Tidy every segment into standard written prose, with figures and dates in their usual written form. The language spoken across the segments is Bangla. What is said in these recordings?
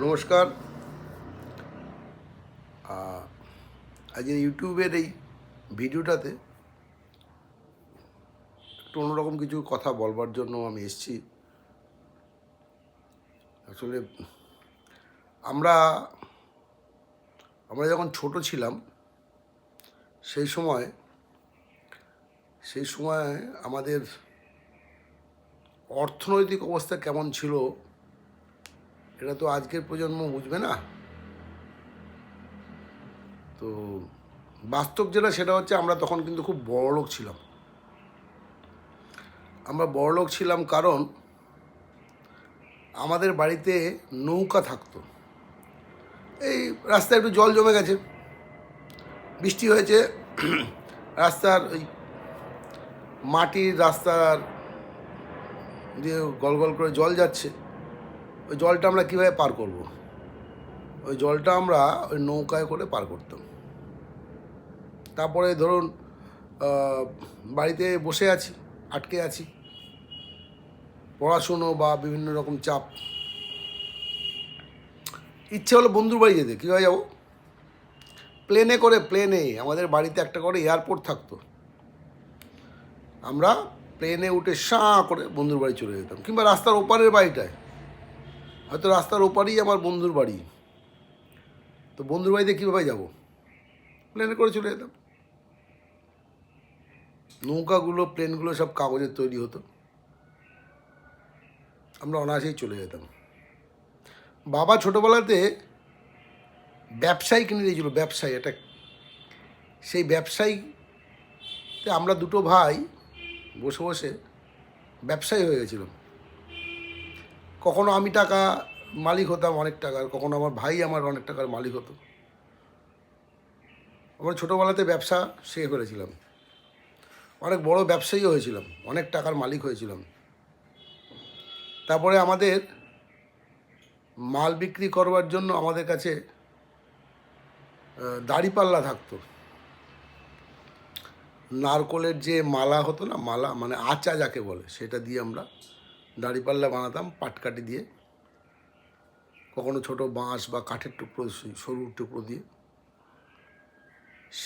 নমস্কার। আজকে ইউটিউবের এই ভিডিওটাতে একটু অন্যরকম কিছু কথা বলবার জন্য আমি এসেছি। আসলে আমরা আমরা যখন ছোট ছিলাম সেই সময় আমাদের অর্থনৈতিক অবস্থা কেমন ছিল এটা তো আজকের প্রজন্ম বুঝবে না। তো বাস্তব যেটা সেটা হচ্ছে আমরা তখন কিন্তু খুব বড়লোক ছিলাম। আমরা বড়লোক ছিলাম কারণ আমাদের বাড়িতে নৌকা থাকতো। এই রাস্তায় একটু জল জমে গেছে, বৃষ্টি হয়েছে, রাস্তার ওই মাটির রাস্তার দিয়ে গল গল করে জল যাচ্ছে, ওই জলটা আমরা কীভাবে পার করব? ওই জলটা আমরা ওই নৌকায় করে পার করতাম। তারপরে ধরুন বাড়িতে বসে আছি, আটকে আছি, পড়াশুনো বা বিভিন্ন রকম চাপ, ইচ্ছে হলো বন্ধুর বাড়ি যেতে। কীভাবে যাবো? প্লেনে আমাদের বাড়িতে একটা করে এয়ারপোর্ট থাকতো। আমরা প্লেনে উঠে সাঁ করে বন্ধুর বাড়ি চলে যেতাম, কিংবা রাস্তার ওপারের বাড়িটায়, হয়তো রাস্তার ওপারেই আমার বন্ধুর বাড়ি, তো বন্ধুর বাড়িতে কীভাবে যাবো? প্লেনে করে চলে যেতাম। নৌকাগুলো, প্লেনগুলো সব কাগজের তৈরি হতো, আমরা অনায়াসেই চলে যেতাম। বাবা ছোটোবেলাতে ব্যবসায়ী কিনে দিয়েছিল, ব্যবসায়ী একটা। সেই ব্যবসায়ীতে আমরা দুটো ভাই বসে বসে ব্যবসায়ী হয়ে গেছিলাম। কখনো আমি টাকা মালিক হতাম অনেক টাকার, কখনো আমার ভাই আমার অনেক টাকার মালিক হতো। আমরা ছোটোবেলাতে ব্যবসা শিখে ফেলেছিলাম, অনেক বড় ব্যবসায়ী হয়েছিলাম, অনেক টাকার মালিক হয়েছিলাম। তারপরে আমাদের মাল বিক্রি করবার জন্য আমাদের কাছে দাড়িপাল্লা থাকতো। নারকোলের যে মালা হতো না, মালা মানে আচা যাকে বলে, সেটা দিয়ে আমরা দাড়িপাল্লা বানাতাম পাটকাঠি দিয়ে, কখনো ছোট বাঁশ বা কাঠের টুকরো, সরু টুকরো দিয়ে।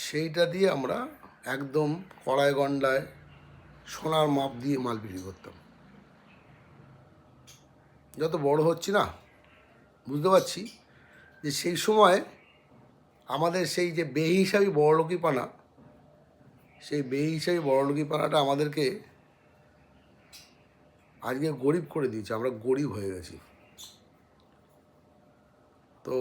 সেইটা দিয়ে আমরা একদম কড়াই গন্ডায় সোনার মাপ দিয়ে মাল বিক্রি করতাম। যত বড় হচ্ছি না, বুঝতে পারছি যে সেই সময় আমাদের সেই যে বেহিসাবি বড়লোকিপানা, সেই বেহিসাবি বড়লোকিপানাটা আমাদেরকে আজকে গরিব করে দিয়েছে। আমরা গরিব হয়ে গেছি। তো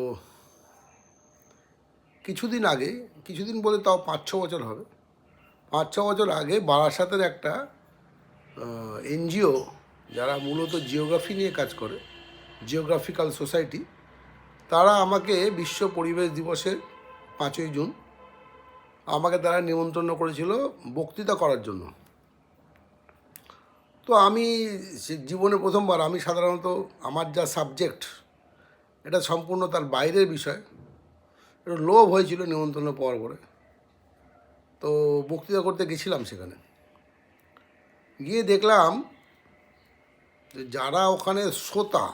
কিছুদিন বলে তাও 5-6 বছর হবে, 5-6 বছর আগে বারাসাতের একটা এনজিও, যারা মূলত জিওগ্রাফি নিয়ে কাজ করে, জিওগ্রাফিক্যাল সোসাইটি, তারা আমাকে বিশ্ব পরিবেশ দিবসের 5ই জুন আমাকে তারা নিমন্ত্রণ করেছিল বক্তৃতা করার জন্য। তো আমি জীবনে প্রথমবার, আমি সাধারণত আমার যা সাবজেক্ট এটা সম্পূর্ণ তার বাইরের বিষয়, একটু লোভ হয়েছিল নিমন্ত্রণ পাওয়ার পরে। তো বক্তৃতা করতে গেছিলাম, সেখানে গিয়ে দেখলাম যে যারা ওখানে শ্রোতা,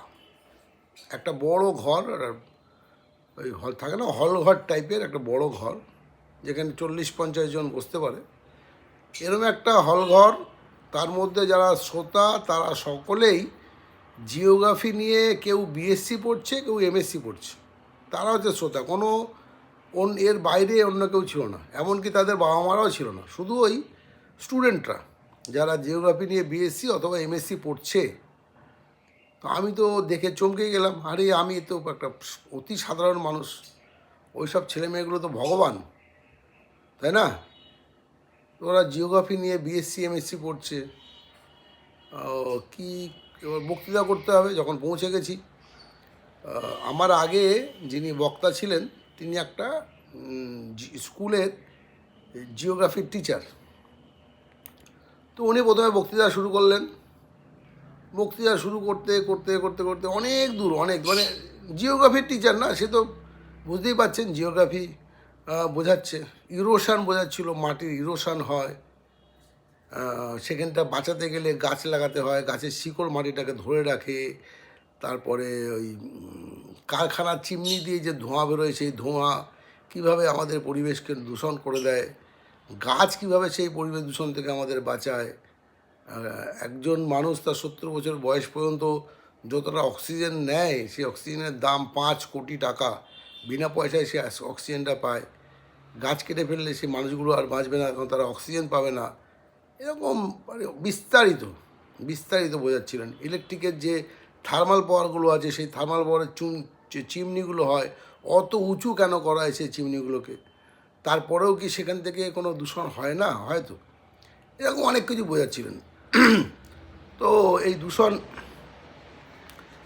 একটা বড় ঘর, ওই হল থাকে না, হল ঘর টাইপের একটা বড় ঘর, যেখানে 40-50 জন বসতে পারে, এরকম একটা হল ঘর। তার মধ্যে যারা শ্রোতা তারা সকলেই জিওগ্রাফি নিয়ে, কেউ বিএসসি পড়ছে, কেউ এমএসসি পড়ছে, তারা হচ্ছে শ্রোতা। কোনো এর বাইরে অন্য কেউ ছিল না, এমনকি তাদের বাবা মারাও ছিল না, শুধু ওই স্টুডেন্টরা যারা জিওগ্রাফি নিয়ে বিএসসি অথবা এমএসসি পড়ছে। তো আমি তো দেখে চমকে গেলাম, আরে আমি তো একটা অতি সাধারণ মানুষ, ওই সব ছেলেমেয়েগুলো তো ভগবান, তাই না? ওরা জিওগ্রাফি নিয়ে বিএসসি এমএসসি পড়ছে, কি এবার বক্তৃতা করতে হবে। যখন পৌঁছে গেছি, আমার আগে যিনি বক্তা ছিলেন তিনি একটা স্কুলের জিওগ্রাফির টিচার। তো উনি প্রথমে বক্তৃতা শুরু করলেন। বক্তৃতা শুরু করতে করতে করতে করতে অনেক দূর, অনেক মানে জিওগ্রাফির টিচার না, সে তো বুঝতেই পারছেন জিওগ্রাফি বোঝাচ্ছে, ইরোশন বোঝাচ্ছিল, মাটির ইরোশন হয়, সেখানটা বাঁচাতে গেলে গাছ লাগাতে হয়, গাছের শিকড় মাটিটাকে ধরে রাখে, তারপরে ওই কারখানার চিমনি দিয়ে যে ধোঁয়া বেরোয় সেই ধোঁয়া কীভাবে আমাদের পরিবেশকে দূষণ করে দেয়, গাছ কীভাবে সেই পরিবেশ দূষণ থেকে আমাদের বাঁচায়। একজন মানুষ তার 70 বছর বয়স পর্যন্ত যতটা অক্সিজেন নেয়, সেই অক্সিজেনের দাম 5 কোটি টাকা। বিনা পয়সায় সে অক্সিজেনটা পায়। গাছ কেটে ফেললে সেই মানুষগুলো আর বাঁচবে না, কারণ তারা অক্সিজেন পাবে না। এরকম মানে বিস্তারিত বিস্তারিত বোঝাচ্ছিলেন। ইলেকট্রিকের যে থার্মাল পাওয়ারগুলো আছে, সেই থার্মাল পাওয়ারের যে চিমনিগুলো হয়, অত উঁচু কেন করা হয় সেই চিমনিগুলোকে? তারপরেও কি সেখান থেকে কোনো দূষণ হয় না? হয়তো এরকম অনেক কিছু বোঝাচ্ছিলেন। তো এই দূষণ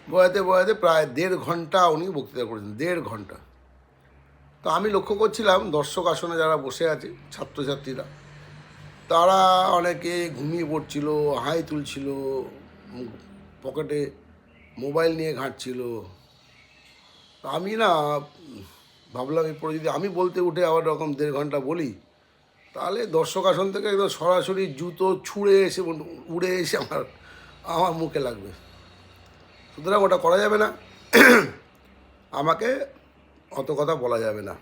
বোঝাতে বোঝাতে প্রায় 1.5 ঘন্টা উনি বক্তৃতা করেছেন, 1.5 ঘন্টা। তো আমি লক্ষ্য করছিলাম দর্শক আসনে যারা বসে আছে ছাত্রছাত্রীরা, তারা অনেকে ঘুমিয়ে পড়ছিল, হাই তুলছিল, পকেটে মোবাইল নিয়ে ঘাঁটছিল। আমি না ভাবলাম এরপরে যদি আমি বলতে উঠে আবার রকম 1.5 ঘন্টা বলি, তাহলে দর্শক আসন থেকে একদম সরাসরি জুতো ছুঁড়ে এসে উড়ে এসে আমার আমার মুখে লাগবে। সুতরাং ওটা করা যাবে না, আমাকে অত কথা বলা যাবে না।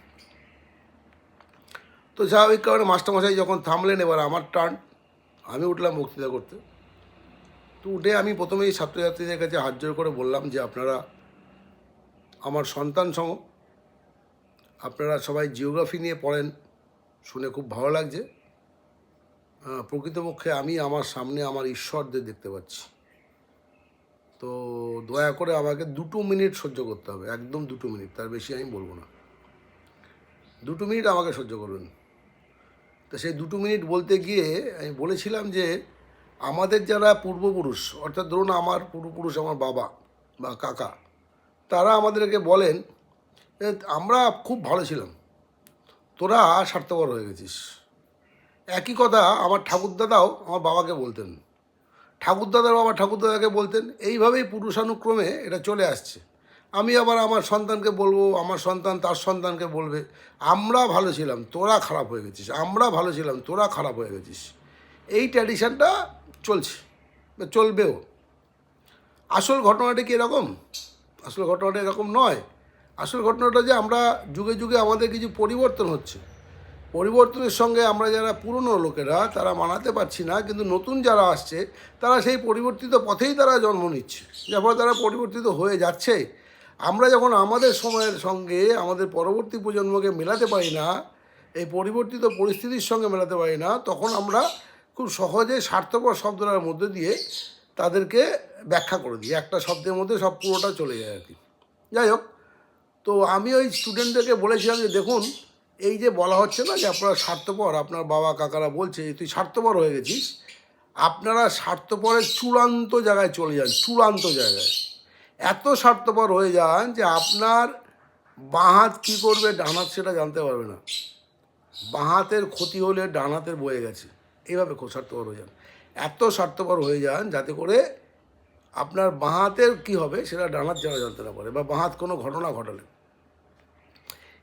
তো স্বাভাবিক কারণে মাস্টারমশাই যখন থামলেন, এবার আমার টার্ন, আমি উঠলাম বক্তৃতা করতে। তো উঠে আমি প্রথমেই ছাত্রছাত্রীদের কাছে হাত জোড় করে বললাম যে আপনারা আমার সন্তান সম, আপনারা সবাই জিওগ্রাফি নিয়ে পড়েন, শুনে খুব ভালো লাগছে। প্রকৃতপক্ষে আমি আমার সামনে আমার ঈশ্বরদের দেখতে পাচ্ছি। তো দয়া করে আমাকে 2 মিনিট সহ্য করতে হবে, একদম 2 মিনিট, তার বেশি আমি বলবো না। 2 মিনিট আমাকে সহ্য করবেন। তো সেই 2 মিনিট বলতে গিয়ে আমি বলেছিলাম যে আমাদের যারা পূর্বপুরুষ, অর্থাৎ ধরুন আমার পূর্বপুরুষ, আমার বাবা বা কাকা, তারা আমাদেরকে বলেন আমরা খুব ভালো ছিলাম, তোরা স্বার্থপর হয়ে গেছিস। একই কথা আমার ঠাকুরদাদাও আমার বাবাকে বলতেন, ঠাকুরদাদার বাবা ঠাকুরদাদাকে বলতেন। এইভাবেই পুরুষানুক্রমে এটা চলে আসছে। আমি আবার আমার সন্তানকে বলবো, আমার সন্তান তার সন্তানকে বলবে, আমরা ভালো ছিলাম তোরা খারাপ হয়ে গেছিস, আমরা ভালো ছিলাম তোরা খারাপ হয়ে গেছিস। এই ট্র্যাডিশনটা চলছে, চলবেও। আসল ঘটনাটা কি এরকম? আসল ঘটনাটা এরকম নয়। আসল ঘটনাটা যে আমরা যুগে যুগে আমাদের কিছু পরিবর্তন হচ্ছে, পরিবর্তনের সঙ্গে আমরা যারা পুরনো লোকেরা তারা মানাতে পারছি না, কিন্তু নতুন যারা আসছে তারা সেই পরিবর্তিত পথেই তারা জন্ম নিচ্ছে, যার ফলে তারা পরিবর্তিত হয়ে যাচ্ছে। আমরা যখন আমাদের সময়ের সঙ্গে আমাদের পরবর্তী প্রজন্মকে মেলাতে পারি না, এই পরিবর্তিত পরিস্থিতির সঙ্গে মেলাতে পারি না, তখন আমরা খুব সহজে স্বার্থপর শব্দটার মধ্যে দিয়ে তাদেরকে ব্যাখ্যা করে দিই। একটা শব্দের মধ্যে সব পুরোটা চলে যায় আর কি। যাই হোক, তো আমি ওই স্টুডেন্টদেরকে বলেছিলাম যে দেখুন, এই যে বলা হচ্ছে না যে আপনারা স্বার্থপর, আপনার বাবা কাকারা বলছে তুই স্বার্থপর হয়ে গেছিস, আপনারা স্বার্থপরের চূড়ান্ত জায়গায় চলে যান, চূড়ান্ত জায়গায় এত স্বার্থপর হয়ে যান যে আপনার বাঁ হাত কী করবে ডান হাত সেটা জানতে পারবে না। বাঁ হাতের ক্ষতি হলে ডান হাতের বয়ে গেছে, এইভাবে স্বার্থপর হয়ে যান। এত স্বার্থপর হয়ে যান যাতে করে আপনার বাঁ হাতের কী হবে সেটা ডান হাত যারা জানতে না পারে, বা বাঁ হাত কোনো ঘটনা ঘটালে।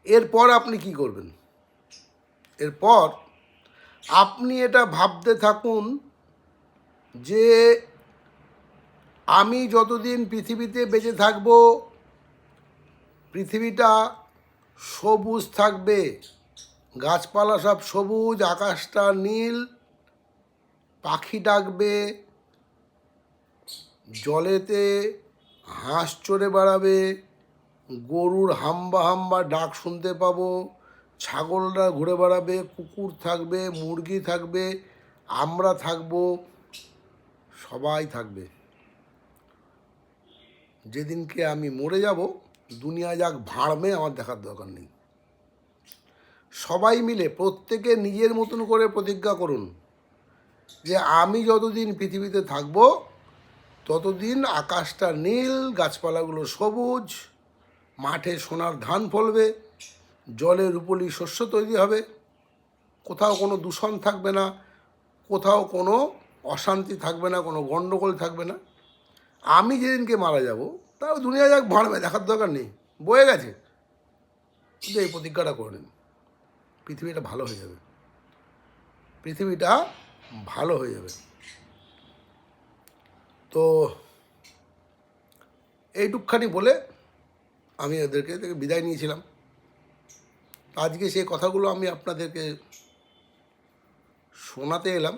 এরপর আপনি কি করবেন? এরপর আপনি এটা ভাবতে থাকুন যে আমি যতদিন পৃথিবীতে বেঁচে থাকব, পৃথিবীটা সবুজ থাকবে, গাছপালা সব সবুজ, আকাশটা নীল, পাখি ডাকবে, জলেতে হাঁস চড়ে বেড়াবে, গরুর হাম্বা হাম্বা ডাক শুনতে পাবো, ছাগলরা ঘুরে বেড়াবে, কুকুর থাকবে, মুরগি থাকবে, আমরা থাকবো, সবাই থাকবে। যেদিনকে আমি মরে যাব, দুনিয়া যাক ভাঁড়মে, আমার দেখার দরকার নেই। সবাই মিলে প্রত্যেকে নিজের মতন করে প্রতিজ্ঞা করুন যে আমি যতদিন পৃথিবীতে থাকব ততদিন আকাশটা নীল, গাছপালাগুলো সবুজ, মাঠে সোনার ধান ফলবে, জলে রূপলি শস্য তৈরি হবে, কোথাও কোনো দূষণ থাকবে না, কোথাও কোনো অশান্তি থাকবে না, কোনো গণ্ডগোল থাকবে না। আমি যেদিনকে মারা যাব তাও দুনিয়া যাক ভাঁড়বে, দেখার দরকার নেই, বয়ে গেছে। কিন্তু এই প্রতিজ্ঞাটা করে নিন, পৃথিবীটা ভালো হয়ে যাবে, পৃথিবীটা ভালো হয়ে যাবে। তো এইটুকখানি বলে আমি ওদেরকে বিদায় নিয়েছিলাম। আজকে সেই কথাগুলো আমি আপনাদেরকে শোনাতে এলাম।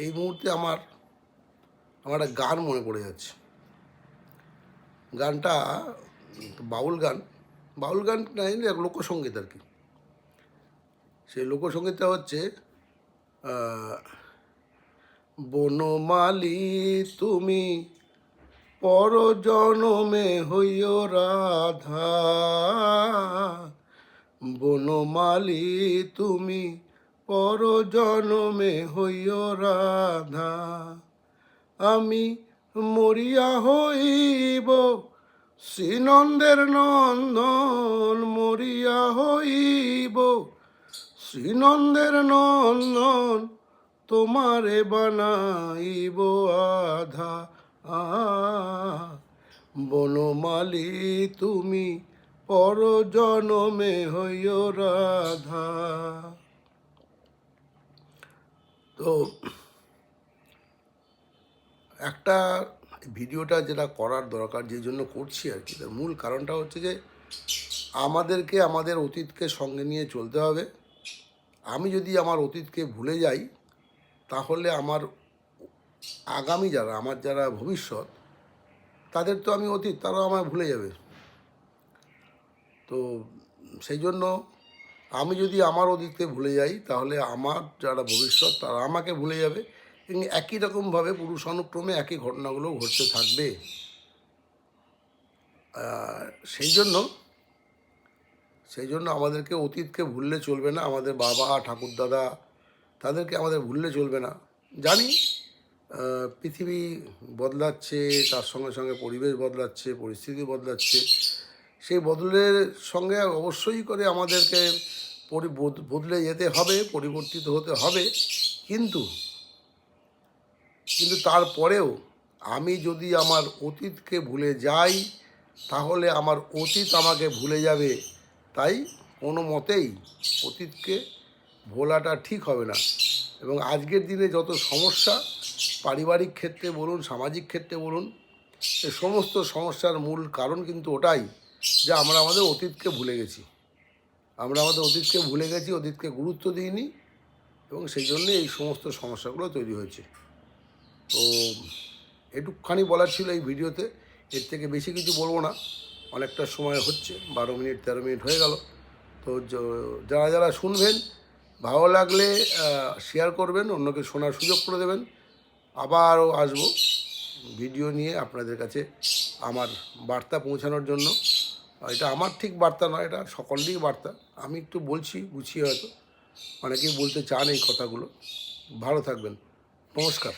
এই মুহূর্তে আমার একটা গান মনে পড়ে যাচ্ছে। গানটা বাউল গান, বাউল গান নাই, এক লোকসঙ্গীত আর কি। সেই লোকসঙ্গীতটা হচ্ছে বনমালী তুমি পরজনমে হইও রাধা, বনমালী তুমি পরজনমে হইও রাধা, আমি মরিয়া হইব শ্রীনন্দের নন্দন, মরিয়া হইব শ্রীনন্দের নন্দন, তোমারে বানাইব আধা, বনমালী তুমি পরজনমে হইও রাধা। তো একটা ভিডিওটা যেটা করার দরকার, যে জন্য করছি আর কি, তার মূল কারণটা হচ্ছে যে আমাদেরকে আমাদের অতীতকে সঙ্গে নিয়ে চলতে হবে। আমি যদি আমার অতীতকে ভুলে যাই, তাহলে আমার আগামী যারা, আমার যারা ভবিষ্যৎ, তাদের তো আমি অতীত, তারাও আমায় ভুলে যাবে। তো সেই জন্য আমি যদি আমার অতীতকে ভুলে যাই, তাহলে আমার যারা ভবিষ্যৎ তারা আমাকে ভুলে যাবে, এবং একই রকমভাবে পুরুষানুক্রমে একই ঘটনাগুলো ঘটতে থাকবে। সেই জন্য আমাদেরকে অতীতকে ভুললে চলবে না। আমাদের বাবা ঠাকুরদাদা, তাদেরকে আমাদের ভুললে চলবে না। জানি পৃথিবী বদলাচ্ছে, তার সঙ্গে সঙ্গে পরিবেশ বদলাচ্ছে, পরিস্থিতি বদলাচ্ছে। সেই বদলের সঙ্গে অবশ্যই করে আমাদেরকে বদলে যেতে হবে, পরিবর্তিত হতে হবে। কিন্তু তারপরেও আমি যদি আমার অতীতকে ভুলে যাই, তাহলে আমার অতীত আমাকে ভুলে যাবে। তাই কোনো মতেই অতীতকে ভোলাটা ঠিক হবে না। এবং আজকের দিনে যত সমস্যা, পারিবারিক ক্ষেত্রে বলুন, সামাজিক ক্ষেত্রে বলুন, এই সমস্ত সমস্যার মূল কারণ কিন্তু ওটাই, যে আমরা আমাদের অতীতকে ভুলে গেছি। অতীতকে গুরুত্ব দিইনি, এবং সেই জন্যে এই সমস্ত সমস্যাগুলো তৈরি হয়েছে। তো এটুকখানি বলার ছিল এই ভিডিওতে। এর থেকে বেশি কিছু বলবো না, অনেকটা সময় হচ্ছে, 12 মিনিট 13 মিনিট হয়ে গেল। তো যারা যারা শুনবেন, ভালো লাগলে শেয়ার করবেন, অন্যকে শোনার সুযোগ করে দেবেন। আবারও আসবো ভিডিও নিয়ে আপনাদের কাছে আমার বার্তা পৌঁছানোর জন্য। এটা আমার ঠিক বার্তা নয়, এটা সকলেরই বার্তা। আমি একটু বলছি গুছিয়ে, হয়তো অনেকেই বলতে চান এই কথাগুলো। ভালো থাকবেন, নমস্কার।